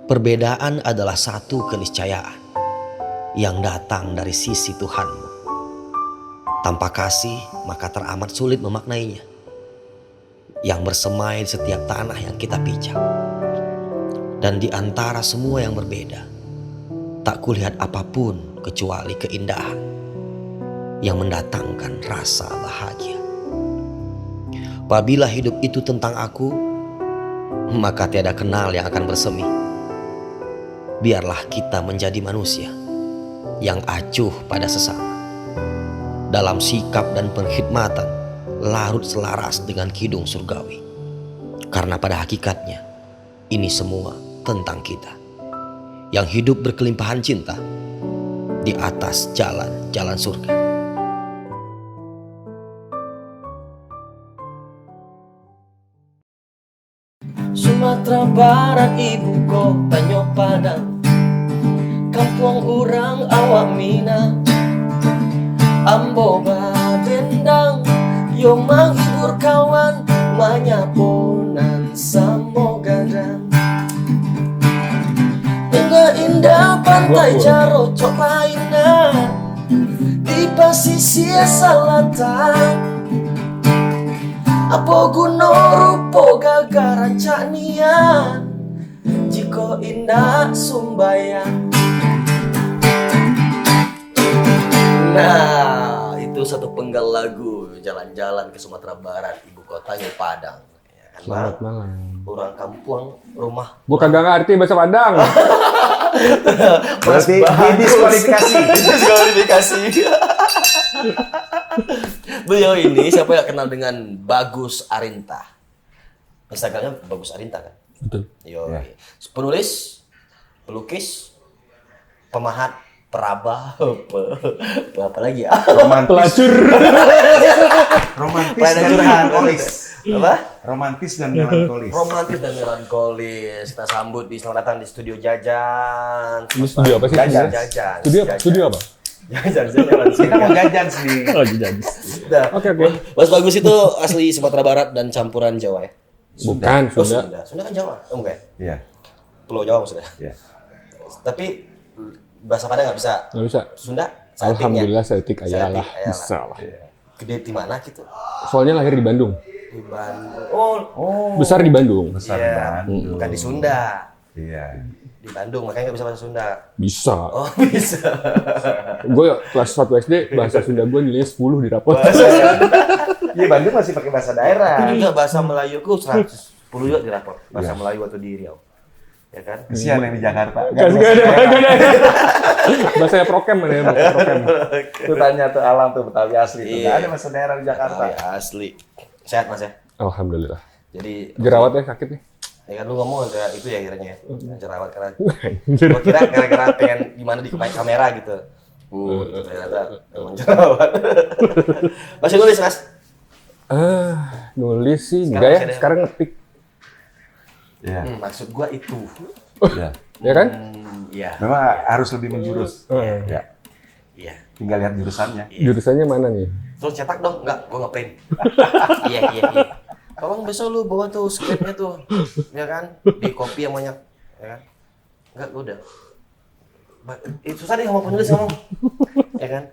Perbedaan adalah satu keniscayaan yang datang dari sisi Tuhanmu. Tanpa kasih, maka teramat sulit memaknainya. Yang bersemai di setiap tanah yang kita pijak. Dan di antara semua yang berbeda, tak kulihat apapun kecuali keindahan yang mendatangkan rasa bahagia. Apabila hidup itu tentang aku, maka tiada kenal yang akan bersemi. Biarlah kita menjadi manusia yang acuh pada sesama. Dalam sikap dan perkhidmatan larut selaras dengan kidung surgawi. Karena pada hakikatnya ini semua tentang kita yang hidup berkelimpahan cinta di atas jalan-jalan surga. Sumatera Barat, ibu kotanya Padang, kampung urang awak mina, ambo badendang, yo menghibur kawan, manyaponan samo gadang. Indah pantai Jaro Copaina, di pesisir selatan. Apa guna rupo gagaran caknia, jika indah sumbayang. Nah, itu satu penggal lagu jalan-jalan ke Sumatera Barat, ibu kotanya Padang. Ya kan, Selamat malam. Orang kampung rumah. Gua kagak ngerti bahasa Padang. Berarti didiskualifikasi. Diskualifikasi. Beliau ini siapa yang kenal dengan Bagus Arinta? Instagramnya Bagus Arinta kan? Betul. Yo, Ya. penulis, pelukis, pemahat, peraba, apa lagi ya? Pelacur. Romantis dan melankolis. Apa? Romantis dan melankolis. Romantis dan melankolis. Kita sambut di selamat datang di studio Jajan. Ini studio apa sih? Jajan. Studio apa? Studio apa? Jajan. Kita mau jajan sih. Oh, jadi. Nah, Oke. Mas Bagus itu asli Sumatera Barat dan campuran Jawa ya? Bukan, Oh, Sunda. Sunda kan Jawa? Oh, enggak ya? Iya. Pulau Jawa maksudnya? Iya. Tapi bahasa Padang nggak bisa. Nggak bisa. Sunda? Satik ya? Alhamdulillah setik ayalah. Ayalah. Bisa lah. Gede di mana gitu? Soalnya lahir di Bandung. Di Bandung. Oh, Besar di Bandung. Besar di iya. Bandung. Bukan di Sunda. Iya. Di Bandung, makanya nggak bisa bahasa Sunda. Bisa. Oh, bisa. Gue kelas 1 SD bahasa Sunda gue nilainya 10 di rapot. Iya, Bandung masih pakai bahasa daerah. Enggak, bahasa Melayuku 110 juga di rapor. Bahasa Melayu atau di Riau. Ya kan? Kesian yang di Jakarta. Gak ada. Bahasanya prokem mana ya? Prokem. Tuh tanya tuh Alam tuh Betawi asli. Tuh. Iya. Nggak ada bahasa daerah di Jakarta. Oh, ya, asli. Sehat Mas ya? Alhamdulillah. Jadi Jerawatnya sakit nih. ya kan lu ngomong kayak itu ya kiranya jerawat karena gua kira gara-gara pengen gimana di kamera gitu. Ternyata emang jerawat. Masih nulis Mas? Nulis sih Sekarang enggak ya. masih ada. Sekarang ngetik. Iya. Maksud gua itu. Iya. Ya kan? Iya. Memang harus lebih menjurus. Ya. Iya. Tinggal lihat jurusannya. Jurusannya mana nih? Terus cetak dong? Enggak, gua nge-print. Iya. Tolong besok lu bawa tuh skripnya tuh. Ya kan? Di copy yang banyak. Ya kan? Enggak, udah. Itu susah deh ngomong penulis ngomong. Ya kan?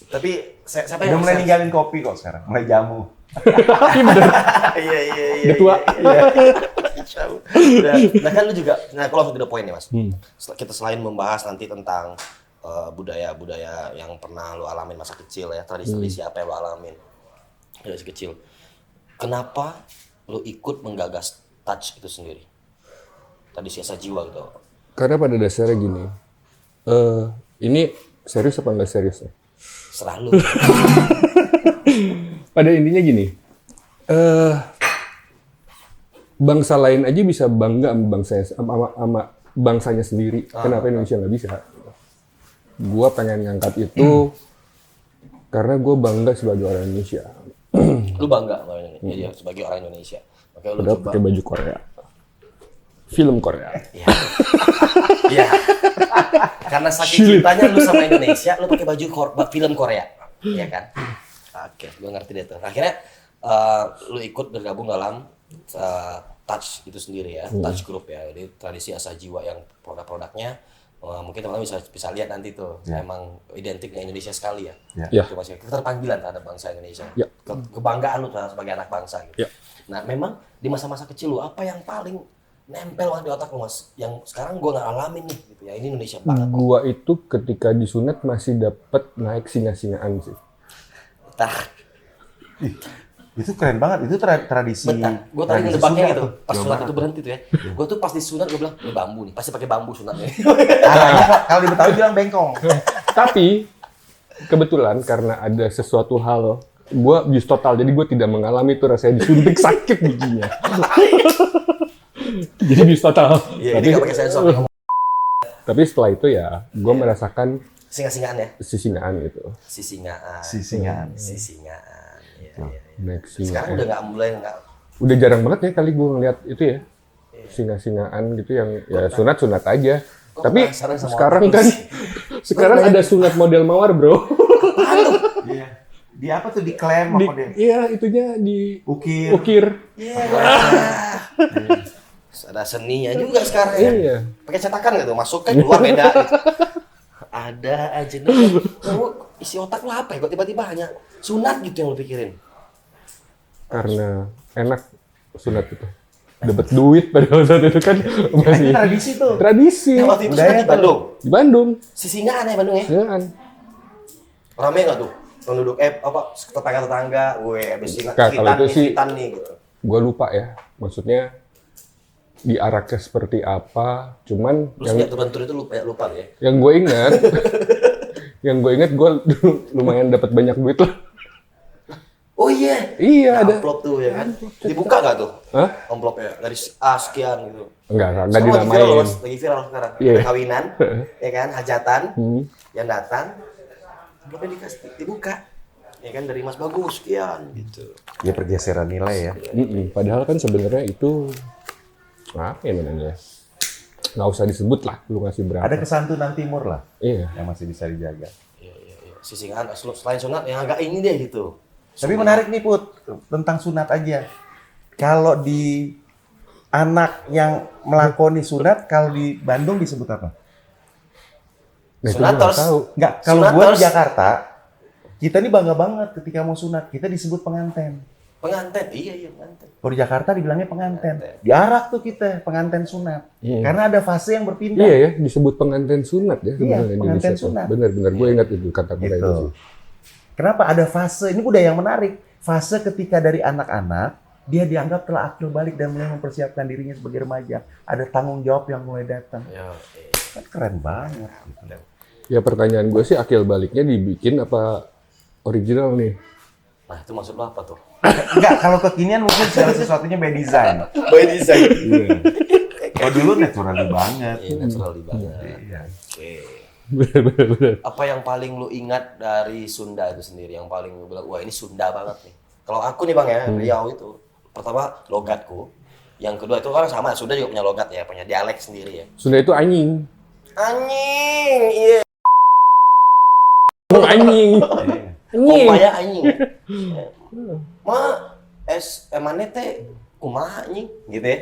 Tapi siapa Udah yang mulai bisa- ninggalin kopi kok sekarang. Mulai jamu. Iya. Udah tua. Nah kan lu juga, nah kalau langsung to the point ya Mas. Kita selain membahas nanti tentang budaya-budaya yang pernah lu alamin masa kecil ya, tradisi apa yang lu alamin dari kecil. Kenapa lu ikut menggagas Touch itu sendiri? Tadi siasa jiwa gitu. Karena pada dasarnya gini. Ini serius apa enggak serius ya? Serah lu. Pada intinya gini. Bangsa lain aja bisa bangga sama bangsanya sendiri. Kenapa Indonesia nggak bisa? Gua pengen ngangkat itu karena gue bangga sebagai orang Indonesia. Lu bangga sama Indonesia, ya, sebagai orang Indonesia. Makanya lu Udah coba. pakai baju Korea. Film Korea. Iya. Karena saking cintanya lu sama Indonesia, lu pakai baju film Korea. Iya kan? Oke, gue ngerti deh tuh. Akhirnya lu ikut bergabung dalam Touch itu sendiri ya, Touch Group ya. Jadi tradisi asa jiwa yang produk-produknya mungkin teman-teman bisa lihat nanti tuh. Emang identiknya Indonesia sekali ya. Ya. Itu masih keterpanggilan terhadap bangsa Indonesia. Ya. Kebanggaan lu sebagai anak bangsa gitu. Ya. Nah, memang di masa-masa kecil lu apa yang paling nempel banget di otak lu, Mas? Yang sekarang gua nggak alamin nih gitu ya. Ini Indonesia banget. Gua itu ketika disunat masih dapat naik singa-singaan sih. Tah, Itu keren banget. Itu tradisi. bentar. Gua tadi tradisi ngedebaknya Sunda gitu. tuh. Pas Jawa sunat Barat itu berhenti tuh ya. Gua tuh pas disunat gua bilang, ini bambu nih. Pasti pakai bambu sunatnya. Arahnya kalau di Betawi bilang bengkong. Tapi kebetulan karena ada sesuatu hal, gue bius total, jadi gue tidak mengalami itu rasanya disuntik sakit giginya. Jadi bius total. Iya, ini nggak pakai sensor. Tapi setelah itu ya, gue merasakan Singa-singaan ya. sisingaan gitu. Sisingaan. Sisingaan. Sisingaan. Iya, iya. Naik Sekarang singa. udah nggak. Udah jarang banget ya kali gue ngeliat itu ya, singa-singaan gitu yang ya sunat-sunat aja. Kok Tapi penasaran sama sekarang orang kan, sih? sekarang ada sunat model mawar bro. Iya. Di apa tuh di klaim apa dia? Iya, itunya di Ukir. ukir. Iya. Ada seninya juga sekarang ya. Iya. Pakai cetakan gitu, masuk kan keluar beda. Gitu. Ada aja nih. Kamu isi otak lu apa ya? Kok tiba-tiba hanya sunat gitu yang lu pikirin? Karena enak sunat itu. Dapat duit pada saat itu kan masih Ini tradisi tuh. tradisi. Yang waktu itu Budaya sunat di tuh. Bandung. Di Bandung. Sisingaan ya Bandung ya? Singaan. Rame nggak tuh? Penduduk apa tetangga-tetangga, gue habis ingat Kalau hitan itu nih, sih- hitan nih gitu. Gua lupa ya. Maksudnya diaraknya seperti apa. Cuman Terus yang lihat bentur itu lupa lu ya. yang gue ingat gue lumayan dapat banyak duit lah. Oh iya. Iya, ada. Amplop tuh ya kan. Dibuka nggak tuh? Hah? Amplopnya dari A sekian gitu. Enggak Sekarang lagi viral, dinamain. Mas. Lagi viral sekarang. Iya. Kawinan, ya kan, hajatan, Hmm. yang datang, amplopnya dikasih, dibuka. Ya kan, dari Mas Bagus, sekian gitu. Ya pergeseran nilai ya. Padahal kan sebenarnya itu apa ya namanya? Nggak usah disebut lah, lu ngasih berapa. Ada kesantunan timur lah Iya. yang masih bisa dijaga. Iya. Sisingan, selain sunat, yang agak ini deh gitu. Tapi menarik nih Put, tentang sunat aja. Kalau di anak yang melakoni sunat, kalau di Bandung disebut apa? Nah, itu gua nggak Sunaters. tahu. Enggak, kalau gua di Sunaters. Jakarta, kita ini bangga banget ketika mau sunat, kita disebut pengantin. Pengantin, iya pengantin. Kalau di Jakarta dibilangnya pengantin. Diarak tuh kita, pengantin sunat. Iya. Karena ada fase yang berpindah. Iya ya, disebut pengantin sunat ya sebenarnya di pengantin Indonesia. sunat. Benar-benar gue ingat itu kata-kata itu Gitu. sih. Kenapa ada fase, ini budaya yang menarik. Fase ketika dari anak-anak, dia dianggap telah akil balik dan mulai mempersiapkan dirinya sebagai remaja. Ada tanggung jawab yang mulai datang. Ya, Kan keren banget. Gitu. Ya pertanyaan gue sih akil baliknya dibikin apa original nih? Nah, itu maksud lo apa tuh? Enggak, kalau kekinian mungkin segala sesuatunya by design. By design. Kalau dulu natural banget. Iya, natural banget. Iya. Oke. Benar-benar. Apa yang paling lu ingat dari Sunda itu sendiri? Yang paling lu bilang, wah ini Sunda banget nih. Kalau aku nih Bang ya, Riau itu. Pertama, logatku. Yang kedua itu kan sama, Sunda juga punya logat ya, punya dialek sendiri ya. Sunda itu anjing. Anjing, iya. Oh, anjing. Anjing. Kompaya anjing. Ma, emane teh kumaha anjing, gitu ya.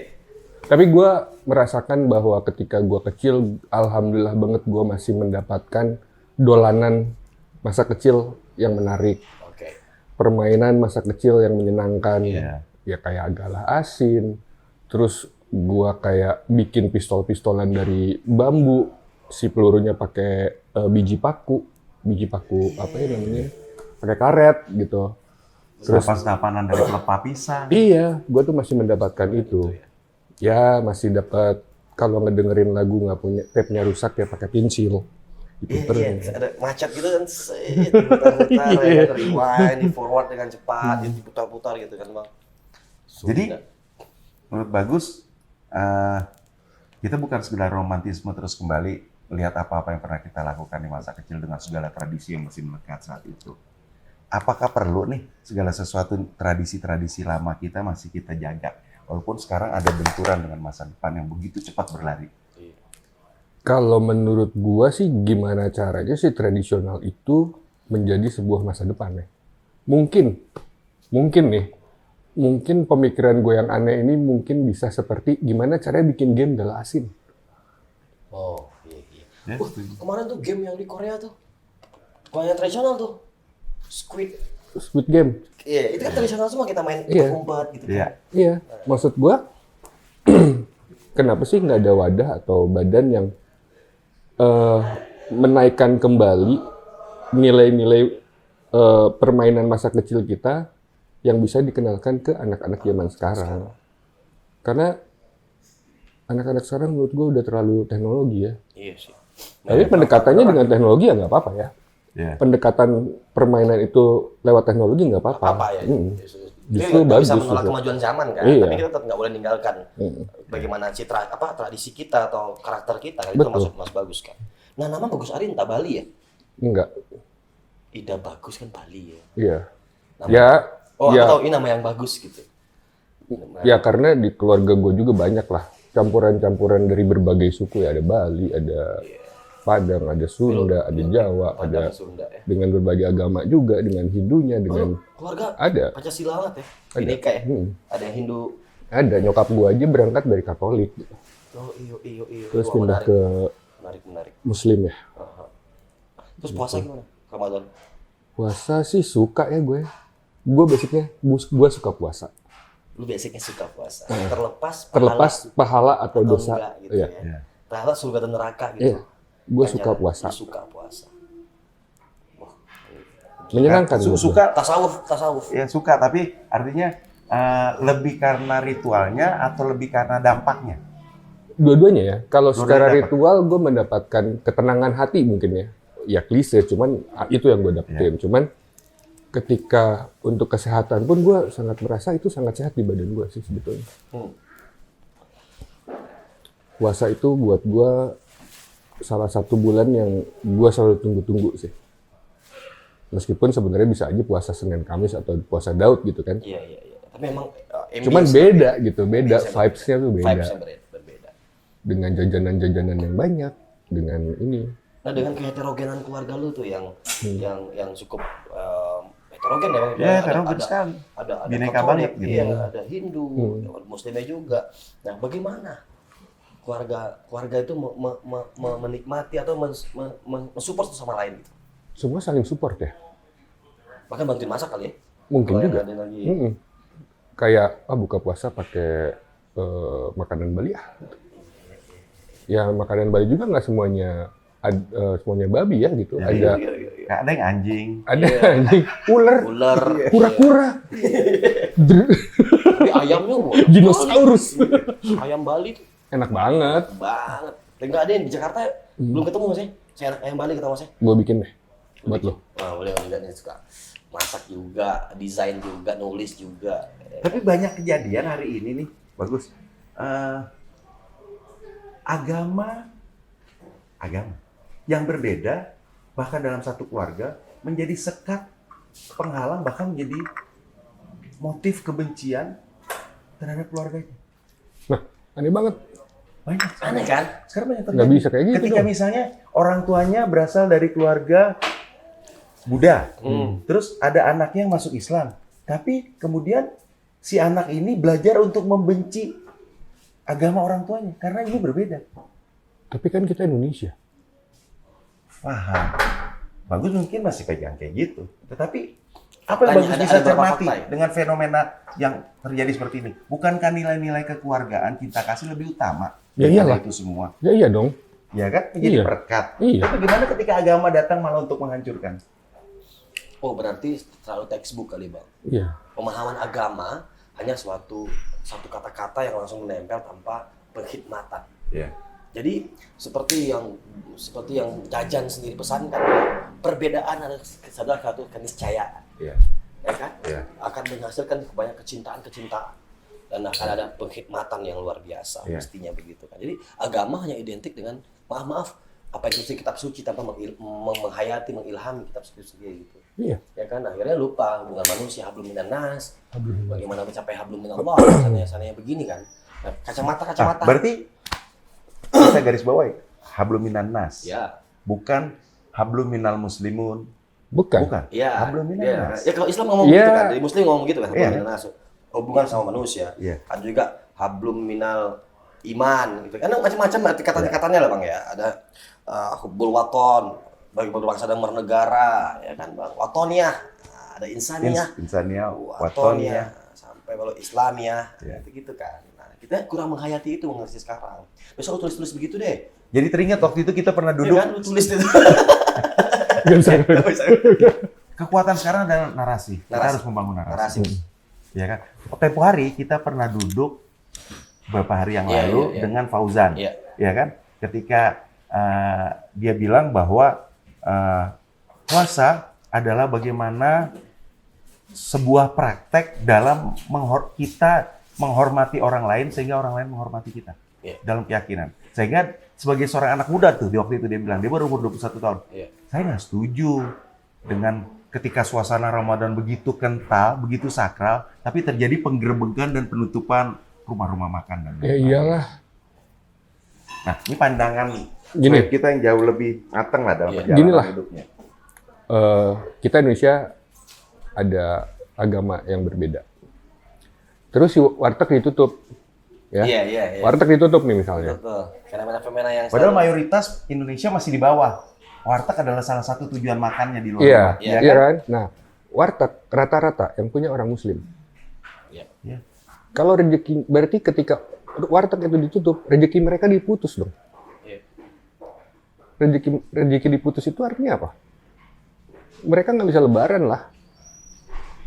Tapi gue merasakan bahwa ketika gue kecil, alhamdulillah banget gue masih mendapatkan dolanan masa kecil yang menarik. Oke. Permainan masa kecil yang menyenangkan. Iya. Ya kayak galah asin. Terus gue kayak bikin pistol-pistolan dari bambu. Si pelurunya pakai biji paku. Biji paku apa ya namanya? Pakai karet gitu. Terus Senapan-senapanan dari pelepah pisang. iya, gue tuh masih mendapatkan itu. Ya masih dapat kalau ngedengerin lagu nggak punya tape-nya rusak ya pakai pensil. Iya, Diputer. ada macet gitu kan, diputar-putar, ya, rewind, di forward dengan cepat, diputar-putar gitu kan Bang. Jadi, Sunda. menurut Bagus, kita bukan sekedar romantisme terus kembali melihat apa-apa yang pernah kita lakukan di masa kecil dengan segala tradisi yang masih melekat saat itu. Apakah perlu nih segala sesuatu tradisi-tradisi lama kita masih kita jaga? Walaupun sekarang ada benturan dengan masa depan yang begitu cepat berlari. Kalau menurut gua sih gimana caranya sih tradisional itu menjadi sebuah masa depan ya. Mungkin nih mungkin pemikiran gue yang aneh ini mungkin bisa seperti gimana caranya bikin game gak asin. Oh, iya. Ya, Kemarin tuh game yang di Korea tuh. Korea tradisional tuh. Squid. Squid Game. Iya, itu kan tradisional semua kita main Iya. umpet gitu. Iya. Iya, maksud gue kenapa sih nggak ada wadah atau badan yang menaikkan kembali nilai-nilai permainan masa kecil kita yang bisa dikenalkan ke anak-anak zaman sekarang. Karena anak-anak sekarang menurut gue udah terlalu teknologi ya. Iya sih. Tapi pendekatannya dengan teknologi ya nggak apa-apa ya. Iya. Pendekatan permainan itu lewat teknologi nggak apa-apa. Apa ya? Justru Kita nggak bisa bagus menolak gitu. kemajuan zaman kan, Iya. tapi kita tetap nggak boleh ninggalkan bagaimana citra tradisi kita atau karakter kita kan itu Betul. masuk bagus kan. Nah, nama Bagus Ari entah Bali ya. Enggak. Ida Bagus kan Bali ya. Iya. Nama- Ya, Oh, ya, aku tahu ini nama yang bagus gitu. ya karena di keluarga gue juga banyak lah campuran-campuran dari berbagai suku ya. Ada Bali, ada Padang, ada Sunda, ada Jawa, ada Padang Sunda ya. dengan berbagai agama juga, dengan Hindunya, dengan Keluarga ada. Pancasila banget ya. Ada. Bineka ya. Hmm. Ada yang Hindu. Ada nyokap gue aja berangkat dari Katolik, Oh, iyo. terus Wah, pindah menarik. ke Menarik. Muslim ya. Aha. Terus puasa gimana? Ramadan. Puasa sih suka ya gue. Gue basicnya gue suka puasa. Lu biasanya suka puasa. Terlepas Pahala atau atau dosa. enggak gitu Iya. ya. Pahala surga dan neraka gitu. Iya. Gue suka Ganjaran, puasa. lu suka puasa. Menyenangkan. buat gue. Suka, Tasawuf. ya suka, tapi artinya lebih karena ritualnya atau lebih karena dampaknya? Dua-duanya ya. Kalau Dua-duanya secara dapat. ritual gue mendapatkan ketenangan hati mungkin ya. Ya klise, cuman itu yang gue dapetin. Cuman ketika untuk kesehatan pun gue sangat merasa itu sangat sehat di badan gue sih sebetulnya. Hmm. Puasa itu buat gue salah satu bulan yang gue selalu tunggu-tunggu sih. Meskipun sebenarnya bisa aja puasa Senin Kamis atau puasa Daud gitu kan. Iya. Tapi memang Cuman beda gitu, beda Ambience-nya vibes-nya tuh beda. Vibes-nya berbeda. Dengan jajanan-jajanan yang banyak, dengan ini. Nah, dengan keheterogenan keluarga lu tuh yang cukup heterogen ya, Bang. Ya, heterogen sekali. Ada Bineka Katolik, banget gitu. iya, ada Hindu, ada Muslimnya juga. Nah, bagaimana keluarga itu menikmati atau mensupport satu sama lain gitu? Semua saling support ya. Bahkan bantuin masak kali ya? Mungkin Kalau yang juga. ada lagi. Kayak buka puasa pakai makanan Bali ah. Ya makanan Bali juga nggak semuanya semuanya babi ya gitu. Ya, Ada Iya. Ada yang anjing. ada anjing, ular, Ular, kura-kura, tapi ayamnya banyak dinosaurus. banget. Ayam Bali tuh Enak banget. banget. Dan nggak ada yang di Jakarta belum ketemu Mas ya? Saya ayam Bali ketemu Mas ya? Gue bikin deh buat lo. Wah, boleh lihat nih suka masak juga, desain juga, nulis juga. Tapi banyak kejadian hari ini nih, bagus. Agama yang berbeda, bahkan dalam satu keluarga, menjadi sekat penghalang, bahkan menjadi motif kebencian terhadap keluarganya. Nah, aneh banget. Banyak. Aneh kan? Sekarang banyak terjadi. Nggak bisa kayak gitu Ketika dong. misalnya orang tuanya berasal dari keluarga Buddha, terus ada anaknya yang masuk Islam, tapi kemudian si anak ini belajar untuk membenci agama orang tuanya karena ini berbeda. Tapi kan kita Indonesia. Paham? Bagus mungkin masih pegang kayak gitu, tetapi apa yang Faktanya, Bagus ada bisa beberapa cermati fakta ya? dengan fenomena yang terjadi seperti ini? Bukankah nilai-nilai kekeluargaan, cinta kasih lebih utama Ya daripada iyalah. itu semua? Ya iya dong. Ya kan? Menjadi Iya. perekat. Iya. Tapi gimana ketika agama datang malah untuk menghancurkan? Oh, berarti terlalu textbook kali, Bang. Iya. Pemahaman agama hanya satu kata-kata yang langsung menempel tanpa penghikmatan. Ya. Jadi seperti yang Jajan sendiri pesankan, perbedaan adalah satu keniscayaan, Ya. ya kan? Ya. Akan menghasilkan banyak kecintaan dan akan ada penghikmatan yang luar biasa, Ya. mestinya begitu kan. Jadi agama hanya identik dengan maaf apa yang tulis di kitab suci tanpa menghayati, mengilhami kitab suci gitu. Iya. Ya kan, akhirnya lupa hubungan manusia, hablum minan nas, bagaimana mencapai hablum minallah, sananya begini kan. Nah, kacamata. Berarti kita garis bawahi hablum minan nas. Ya. Bukan hablum minal muslimun. Bukan. Bukan. Iya. Hablum minan Iya. nas. Ya kalau Islam ngomong Iya. gitu kan, dari Muslim ngomong gitu kan, hablum Iya. minan nas. hubungan sama manusia. Iya. Ada juga hablum minal iman gitu. Kan macam-macam tingkatan-tingkatannya lah Bang ya. Ada hubbul waton bagi berbangsa dan bernegara ya kan Bang. Watoniyah, ada insaniyah, Insania, watoniyah, sampai kalau Islamiyah, Iya. gitu kan. Nah, kita kurang menghayati itu mengerti sekarang. Besok lu tulis-tulis begitu deh. Jadi teringat waktu itu kita pernah Iya duduk. kan, lu tulis itu. Nggak bisa. Kekuatan sekarang adalah narasi. Kita Narasi. harus membangun narasi. Narasi. Ya kan? Tempo hari kita pernah duduk beberapa hari yang Iya, lalu iya, iya. dengan Fauzan. Iya. Ya kan? Ketika dia bilang bahwa puasa adalah bagaimana sebuah praktek dalam kita menghormati orang lain sehingga orang lain menghormati kita. Iya. Dalam keyakinan. Sehingga sebagai seorang anak muda tuh di waktu itu dia bilang, dia baru umur 21 tahun. Iya. Saya nggak setuju dengan ketika suasana Ramadan begitu kental, begitu sakral, tapi terjadi penggerbekan dan penutupan rumah-rumah makan dan Ya iyalah. Nah, ini pandangan Gini. kita yang jauh lebih matang lah dalam Iya. perjalanan Gini lah. hidupnya. Kita Indonesia ada agama yang berbeda. Terus si warteg ditutup, ya. Iya, iya, iya. Warteg ditutup nih misalnya. Betul. Fenomena-fenomena yang Padahal selalu- mayoritas Indonesia masih di bawah. Warteg adalah salah satu tujuan makannya di luar Iya, rumah. Iya iya kan? Nah, warteg rata-rata yang punya orang Muslim. Iya. Iya. Kalau rezeki, berarti ketika warteg itu ditutup, rezeki mereka diputus dong. Iya. Rezeki diputus itu artinya apa? Mereka nggak bisa lebaran lah.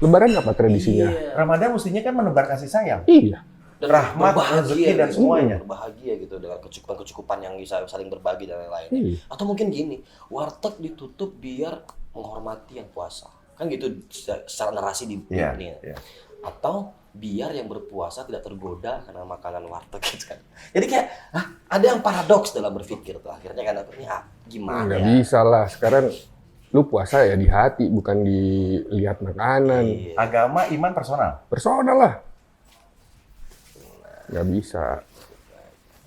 Lebaran apa tradisinya? Iya. Ramadan mestinya kan menebar kasih sayang. Iya. Dan Rahmat, berbahagia rezeki, dan gitu. semuanya. Berbahagia gitu dengan kecukupan-kecukupan yang bisa saling berbagi dan lain-lain. Iya. Atau mungkin gini, warteg ditutup biar menghormati yang puasa. Kan gitu secara narasi di Iya, ini. iya. Atau biar yang berpuasa tidak tergoda karena makanan warteg gitu kan. Jadi kayak ada yang paradoks dalam berpikir tuh. Akhirnya kan akhirnya gimana Nggak ya? bisa lah. Sekarang lu puasa ya di hati, bukan dilihat makanan. Iya. Agama, iman, personal. Personal lah. Nggak bisa.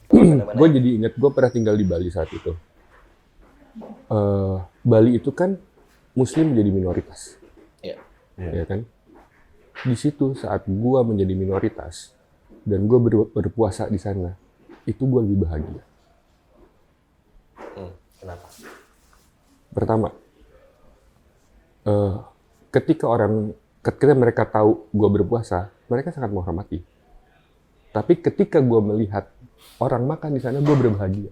Fenomena Gue jadi inget, gue pernah tinggal di Bali saat itu. Bali itu kan Muslim menjadi minoritas, Iya. ya kan? Di situ saat gue menjadi minoritas dan gue berpuasa di sana, itu gue lebih bahagia. Kenapa? Pertama, ketika mereka tahu gue berpuasa, mereka sangat menghormati. Tapi ketika gue melihat orang makan di sana, gue berbahagia.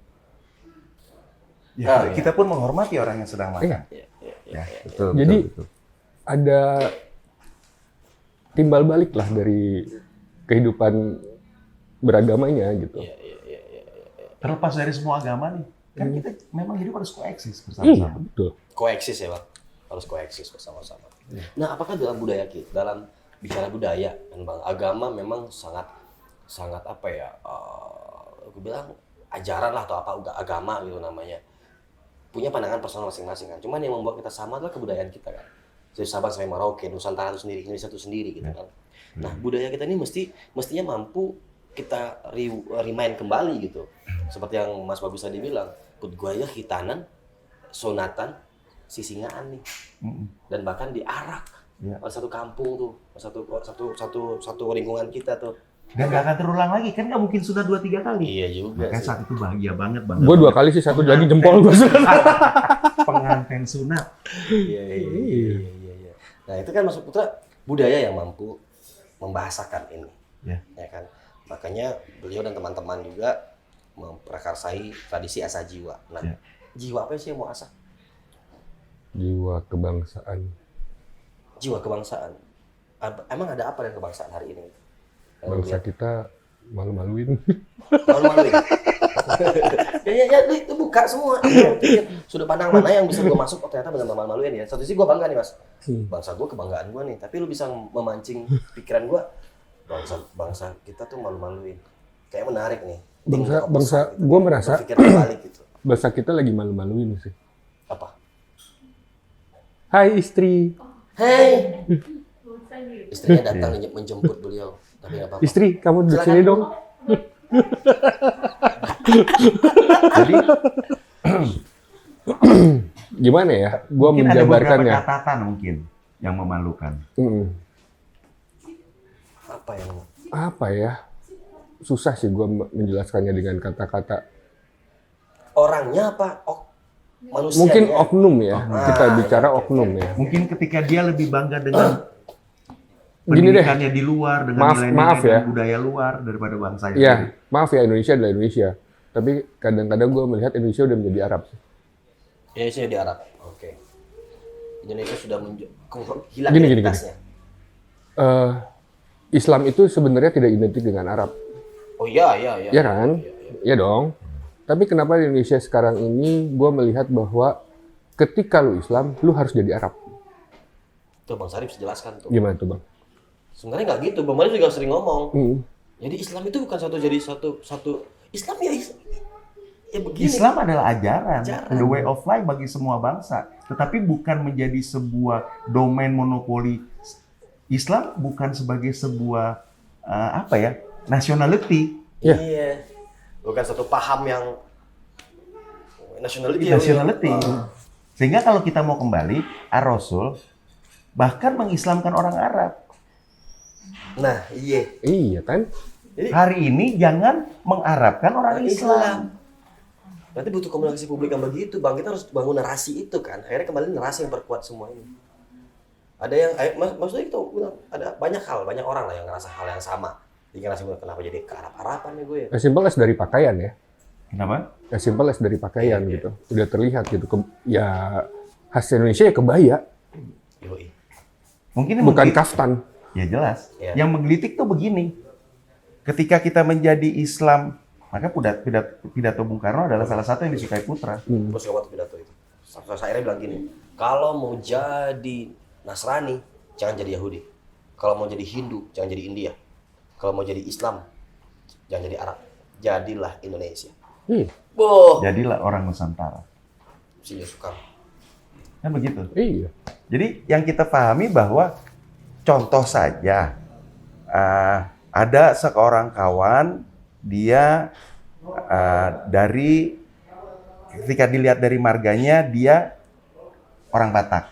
Ya, iya. kita pun menghormati orang yang sedang makan. Iya. Iya, iya, iya. Ya, betul, Jadi betul. ada timbal balik lah dari kehidupan beragamanya gitu. Iya, iya, iya, iya. Terlepas dari semua agama nih, kan kita memang hidup harus koeksis Iya, bersama-sama. betul. Koeksis ya Bang, harus koeksis bersama-sama. Nah, apakah dalam budaya kita, dalam bicara budaya kan Bang, agama memang sangat apa ya? Aku bilang ajaran lah atau apa agama gitu namanya. Punya pandangan personal masing-masing kan. Cuman yang membuat kita sama adalah kebudayaan kita kan. Jadi Sabang sampai Merauke, Nusantara itu sendiri, Indonesia itu sendiri gitu kan. Nah, budaya kita ini mestinya mampu kita remind kembali gitu. Seperti yang Mas Bagus tadi bilang, Putguaya hitanan, sonatan, sisingaan nih. Dan bahkan diarak Iya. oleh satu kampung tuh, satu lingkungan kita tuh. Dan gak akan terulang lagi, kan gak mungkin sudah 2-3 kali. Iya juga Makanya sih. saat itu bahagia banget. Gue 2 kali sih, satu lagi jempol gue. Pengantin sunat. Iya. Nah, itu kan Mas Putra budaya yang mampu membahasakan ini. Ya. Ya kan? Makanya beliau dan teman-teman juga memprakarsai tradisi asa jiwa. Nah, Ya. jiwa apa sih yang mau asah? Jiwa kebangsaan. Jiwa kebangsaan. Emang ada apa dengan kebangsaan hari ini? Bangsa kita malu-maluin. Malu-maluin. ya, itu buka semua. Aku pikir sudut pandang mana yang bisa gue masuk, oh ternyata benar-benar malu-maluin ya. Satu sisi gue bangga nih Mas. Bangsa gue kebanggaan gue nih. Tapi lu bisa memancing pikiran gue, bangsa kita tuh malu-maluin. Kayak menarik nih. Bangsa gue merasa berpikir balik gitu. bangsa kita lagi malu-maluin sih. Apa? Hai istri. Hei. Istrinya datang menjemput beliau. Tapi nggak apa-apa. Istri, kamu duduk Silakan. sini dong. Jadi Gimana ya? Gue mungkin ada beberapa menjabarkannya. catatan mungkin yang memalukan. Apa ya? Susah sih gue menjelaskannya dengan kata-kata. Orangnya apa? Manusianya. Mungkin oknum ya. Kita bicara oknum ya. Mungkin ketika dia lebih bangga dengan Gini deh. pendidikannya di luar, dengan nilai-nilai Maaf ya. dan budaya luar daripada bangsanya. Ya, maaf ya, Indonesia adalah Indonesia. Tapi kadang-kadang gue melihat Indonesia udah menjadi Arab. Indonesia di Arab. Oke. Indonesia sudah hilang Gini. identitasnya. Islam itu sebenarnya tidak identik dengan Arab. Oh iya. Ya kan? Iya dong. Tapi kenapa di Indonesia sekarang ini gue melihat bahwa ketika lu Islam, lu harus jadi Arab. Tuh Bang Sarip jelaskan tuh. Gimana tuh Bang? Sebenarnya nggak gitu. Bang Malik juga sering ngomong. Hmm. Jadi Islam itu bukan satu Islam ya begini. Islam adalah ajaran, Ajaran. the way of life bagi semua bangsa. Tetapi bukan menjadi sebuah domain monopoli. Islam bukan sebagai sebuah nationality. Ya. Iya. Bukan satu paham yang nationality. Nationality. Sehingga kalau kita mau kembali, Ar-Rasul bahkan mengislamkan orang Arab. Nah, iya. Iya kan? Jadi Hari ini jangan mengarabkan orang Islam. berarti butuh komunikasi publik yang begitu, Bang. Kita harus bangun narasi itu kan. Akhirnya kembali narasi yang perkuat semua ini. Ada yang maksudnya kita bilang ada banyak orang lah yang ngerasa hal yang sama. Jadi ngerasa kenapa jadi ke Arab-Araban nih gue ya. As simple as dari pakaian ya. Kenapa? As simple as dari pakaian Iya. gitu. Udah terlihat gitu. Ya khas Indonesia ya kebaya, Yoi. Mungkin yang bukan menggelitik- kaftan. Ya jelas. Iya. Yang menggelitik tuh begini. Ketika kita menjadi Islam, maka pidato Bung Karno adalah salah satu yang disukai Putra. Gue suka banget pidato itu. Saya bilang gini, kalau mau jadi Nasrani, jangan jadi Yahudi. Kalau mau jadi Hindu, jangan jadi India. Kalau mau jadi Islam, jangan jadi Arab. Jadilah Indonesia. Boh, Jadilah orang Nusantara. sini suka. Kan begitu. Iya. Jadi yang kita pahami bahwa contoh saja ada seorang kawan dia ketika dilihat dari marganya dia orang Batak,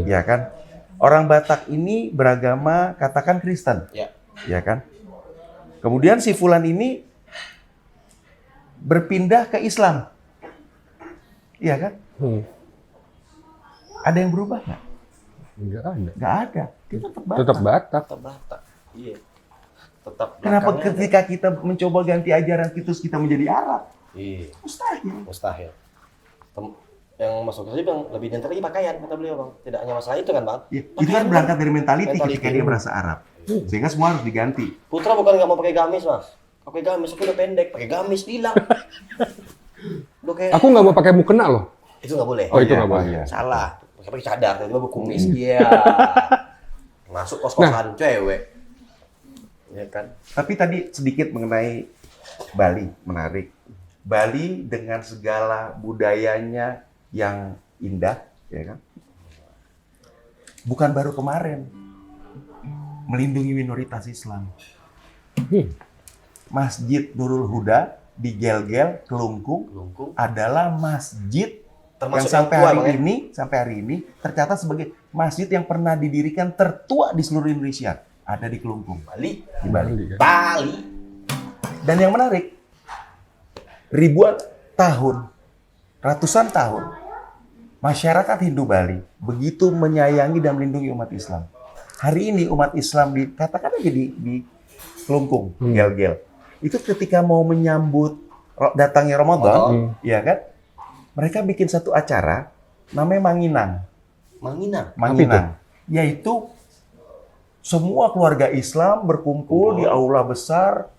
ya kan? Orang Batak ini beragama katakan Kristen, ya kan? Kemudian si Fulan ini berpindah ke Islam, ya kan? Ada yang berubah nggak? Nggak ada. Nggak ada. Dia tetap Batak. Tetap Batak. Tetap Batak. Iya. Tetap Kenapa belakangnya ketika kita mencoba ganti ajaran terus kita menjadi Arab? ada. Iya, Mustahil. mustahil. Yang masuk saja Bang, lebih identik lagi pakaian kata beliau Bang. Tidak hanya masalah itu kan Bang. Ya, itu kan berangkat dari mentality Mentality. ketika dia merasa Arab. Sehingga semua harus diganti. Putra bukan nggak mau pakai gamis Mas. Pakai gamis, aku udah pendek. Pakai gamis hilang. Udah kayak Aku nggak mau pakai mukena loh. itu nggak boleh. Oh, itu iya, nggak boleh. iya. Salah. Pakai cadar, tiba-tiba berkumis. Iya. Masuk kos-kosan cewek. Ya kan? Tapi tadi sedikit mengenai Bali, menarik. Bali dengan segala budayanya yang indah, ya kan? Bukan baru kemarin melindungi minoritas Islam. Masjid Nurul Huda di Gel-Gel, Kelungkung, adalah masjid Termasuk yang yang tua, Bang, ya? sampai hari ini tercatat sebagai masjid yang pernah didirikan tertua di seluruh Indonesia. Ada di Kelungkung, Bali. di Bali. Bali. Dan yang menarik, ribuan tahun, ratusan tahun, masyarakat Hindu Bali begitu menyayangi dan melindungi umat Islam. Hari ini umat Islam katakan aja di Kelungkung, Gel-Gel. Itu ketika mau menyambut datangnya Ramadan, ya kan? Mereka bikin satu acara namanya Manginang. Manginang. Yaitu semua keluarga Islam berkumpul di aula besar,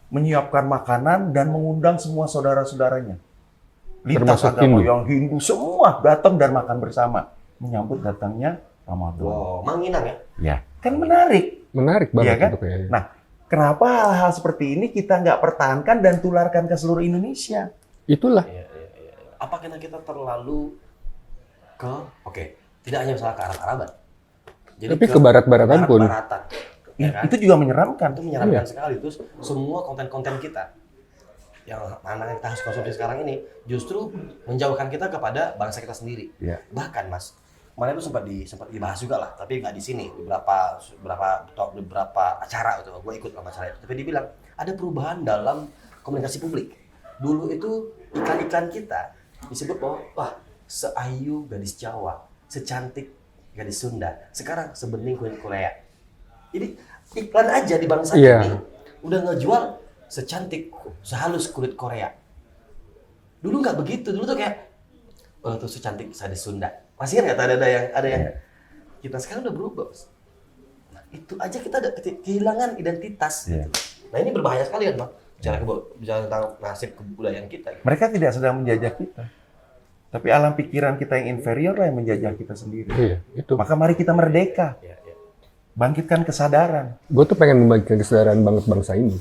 menyiapkan makanan dan mengundang semua saudara-saudaranya. Lintas Termasuk agama Hindu. yang Hindu semua datang dan makan bersama menyambut datangnya Ramadan. Oh, Manginang ya? Ya, kan menarik. Menarik Iya banget kan? itu kayaknya. Nah, kenapa hal-hal seperti ini kita nggak pertahankan dan tularkan ke seluruh Indonesia? Itulah. Iya. Apa kita terlalu tidak hanya masalah ke Arab-Araban. Jadi Tapi ke barat-baratan pun. barat-baratan. Ya kan? Itu juga menyeramkan. Itu menyeramkan sekali. Terus semua konten-konten kita yang mana kita harus konsumsi sekarang ini justru menjauhkan kita kepada bangsa kita sendiri. Iya. Bahkan Mas, kemarin itu sempat dibahas juga lah, tapi nggak di sini, di beberapa acara itu, gue ikut sama acara itu. Tapi dia bilang ada perubahan dalam komunikasi publik. Dulu itu iklan-iklan kita disebut bahwa wah seayu gadis Jawa, secantik gadis Sunda, sekarang sebening kulit Korea. Jadi iklan aja di bangsa ini udah ngejual secantik, sehalus kulit Korea. Dulu nggak begitu, dulu tuh kayak oh tuh secantik gadis Sunda. Masih kan nggak ada yang kita sekarang udah berubah. Nah, itu aja kita ada kehilangan identitas. Gitu. Nah ini berbahaya sekali kan, Bang. Bicara tentang nasib kebudayaan kita. Gitu. Mereka tidak sedang menjajah kita. Tapi alam pikiran kita yang inferior lah yang menjajah kita sendiri. Iya, itu. Maka mari kita merdeka. Ya, ya. Bangkitkan kesadaran. Gue tuh pengen membangkitkan kesadaran banget bangsa ini.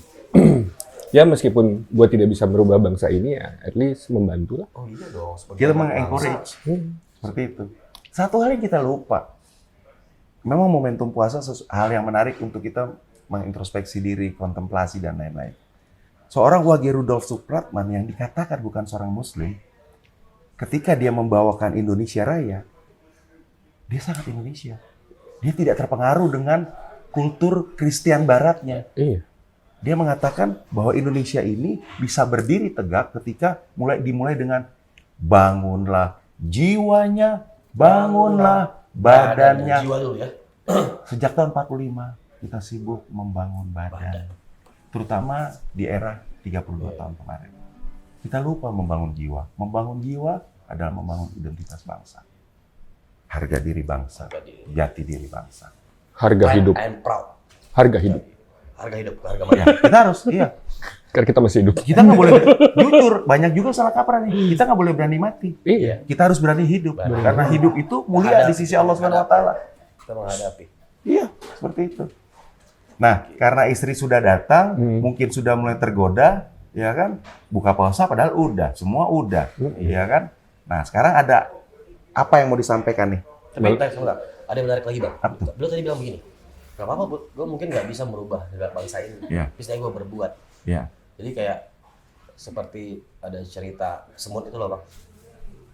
Ya meskipun gue tidak bisa merubah bangsa ini, ya at least membantu lah. Oh iya dong. Kita mengencourage. Seperti itu. Satu hal yang kita lupa. Memang momentum puasa hal yang menarik untuk kita mengintrospeksi diri, kontemplasi, dan lain-lain. Seorang Wage Rudolf Supratman yang dikatakan bukan seorang Muslim, ketika dia membawakan Indonesia Raya, dia sangat Indonesia. Dia tidak terpengaruh dengan kultur Kristen Baratnya. Iya. Dia mengatakan bahwa Indonesia ini bisa berdiri tegak ketika dimulai dengan bangunlah jiwanya, bangunlah badannya. Jiwa dulu ya. Sejak tahun 45 kita sibuk membangun badan. Terutama di era 32 tahun kemarin. Kita lupa membangun jiwa. Membangun jiwa adalah membangun identitas bangsa. Harga diri bangsa, jati diri bangsa. Harga hidup. I'm proud. Harga hidup. Harga hidup, harga mati. Ya, kita harus, iya. Karena kita masih hidup. Kita nggak boleh, jujur, banyak juga salah kaprah nih. Kita nggak boleh berani mati. Iya. Kita harus berani hidup. Karena hidup itu mulia di sisi Allah SWT. Kita menghadapi. Iya, seperti itu. Nah, karena istri sudah datang, mungkin sudah mulai tergoda, ya kan? Buka puasa padahal udah, semua udah, ya kan? Nah, sekarang ada apa yang mau disampaikan nih? Tapi sebentar, ada yang menarik lagi, Bang. Apa tuh? Beliau tadi bilang begini, gak apa-apa, gue mungkin gak bisa merubah negara bangsa ini. Iya. Tapi setidaknya gue berbuat. Ya, Jadi kayak seperti ada cerita semut itu loh, Bang.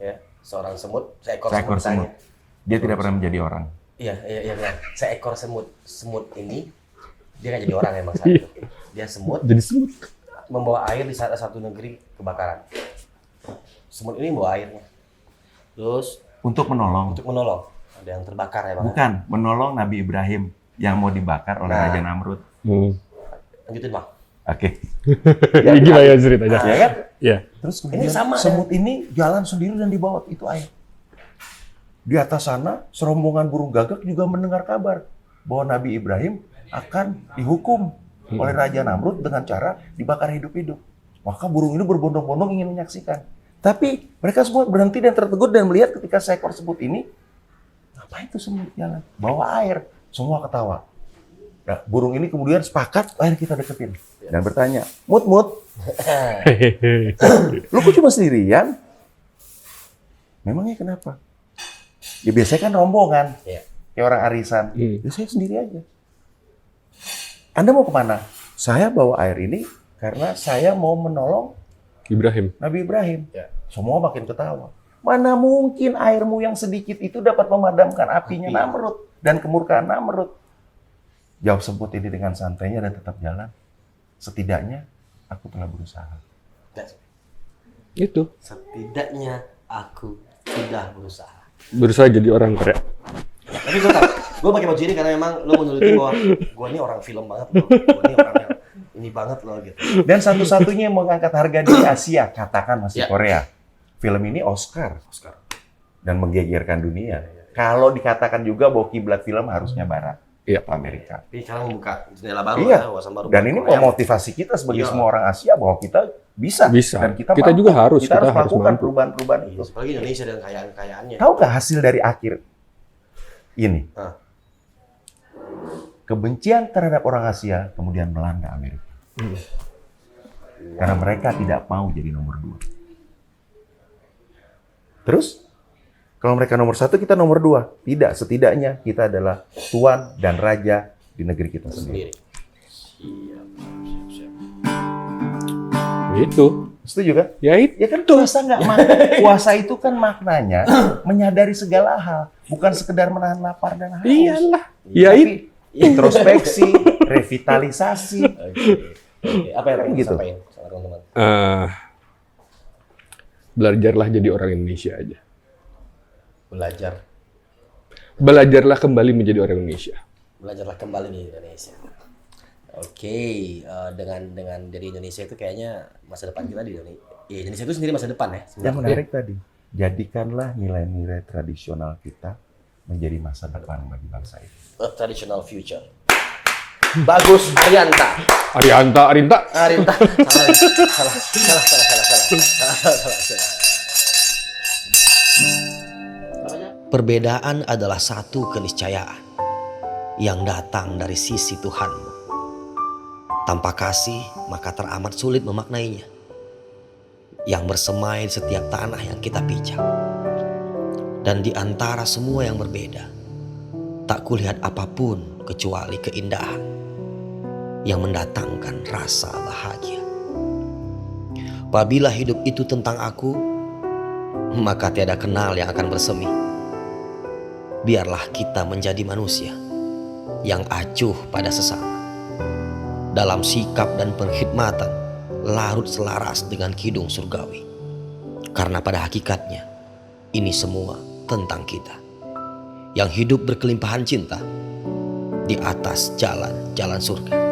Ya, seorang semut, seekor seekor semut. semut. Dia tidak pernah menjadi orang. Iya, benar. Seekor semut. Semut ini dia nggak jadi orang emang saat itu. Dia semut Jadi semut. membawa air di saat satu negeri kebakaran. Semut ini membawa airnya. Terus Untuk menolong. untuk menolong ada yang terbakar ya, Bang. Bukan, menolong Nabi Ibrahim yang mau dibakar oleh Raja Namrud. Lanjutin, Bang. Oke. Ya, gimana ya ceritanya? Ya kan? Iya. Terus kemudian Ini sama, semut ini jalan sendiri dan dibawa itu air. Di atas sana, serombongan burung gagak juga mendengar kabar bahwa Nabi Ibrahim akan dihukum oleh Raja Namrud dengan cara dibakar hidup-hidup. Maka burung ini berbondong-bondong ingin menyaksikan. Tapi mereka semua berhenti dan tertegun dan melihat ketika seekor semut ini, ngapain itu semut jalan? Bawa air. Semua ketawa. Nah, burung ini kemudian sepakat, air kita deketin. Dan bertanya, Mut, lu kok cuma sendirian? Memangnya kenapa? Ya biasanya kan rombongan, Iya. kayak orang arisan. Ya saya sendiri aja. Anda mau kemana? Saya bawa air ini karena saya mau menolong Ibrahim. Nabi Ibrahim. Ya. Semua makin ketawa. Mana mungkin airmu yang sedikit itu dapat memadamkan apinya Namrud dan kemurkaan Namrud? Jawab semut ini dengan santainya dan tetap jalan. Setidaknya aku telah berusaha. Itu. Setidaknya aku sudah berusaha. Berusaha jadi orang Korea. Tapi gue pakai baju ini karena memang lo menunjukin bahwa gue ini orang film banget loh. Gue ini orang yang ini banget loh gitu. Dan satu-satunya yang mengangkat harga di Asia, katakan masih Ya. Korea. Film ini Oscar. Dan menggegerkan dunia. Kalau dikatakan juga bahwa kiblat film harusnya Barat. Iya. Amerika. Ini sekarang membuka jendela baru Iya. ya, wawasan baru. Dan buat ini Korea. memotivasi kita sebagai Iya. semua orang Asia bahwa kita bisa. Bisa. Dan Kita mampu. juga harus. Kita harus Kita harus melakukan mampu. perubahan-perubahan Iya, itu. apalagi Indonesia dan kekayaan-kekayaannya. Tahu nggak hasil dari akhir ini? Hah. Kebencian terhadap orang Asia kemudian melanda Amerika. Karena mereka tidak mau jadi nomor 2. Terus, kalau mereka nomor 1, kita nomor 2. Tidak, setidaknya kita adalah tuan dan raja di negeri kita sendiri. Sendiri. Siap. Itu. Setuju kan? Ya itu. Ya kan puasa nggak puasa itu kan maknanya menyadari segala hal, bukan sekedar menahan lapar dan haus. Iyalah. Ya itu. Tapi introspeksi, revitalisasi. Oke. Apa yang pengen Gitu. disampaikan sama teman-teman? Belajarlah jadi orang Indonesia aja. Belajar. Belajarlah kembali menjadi orang Indonesia. Belajarlah kembali di Indonesia. Oke, dengan dari Indonesia itu kayaknya masa depan kita di Indonesia. Ya, Indonesia itu sendiri masa depan ya. Yang menarik tadi, jadikanlah nilai-nilai tradisional kita menjadi masa depan bagi bangsa ini. A traditional future. Bagus, Arianta. Arinta. Arianta. Salah. Perbedaan adalah satu keniscayaan yang datang dari sisi Tuhanmu. Tanpa kasih, maka teramat sulit memaknainya. Yang bersemai di setiap tanah yang kita pijak. Dan di antara semua yang berbeda, tak kulihat apapun kecuali keindahan yang mendatangkan rasa bahagia. Apabila hidup itu tentang aku, maka tiada kenal yang akan bersemi. Biarlah kita menjadi manusia yang acuh pada sesama. Dalam sikap dan perkhidmatan larut selaras dengan kidung surgawi. Karena pada hakikatnya ini semua tentang kita yang hidup berkelimpahan cinta di atas jalan-jalan surga.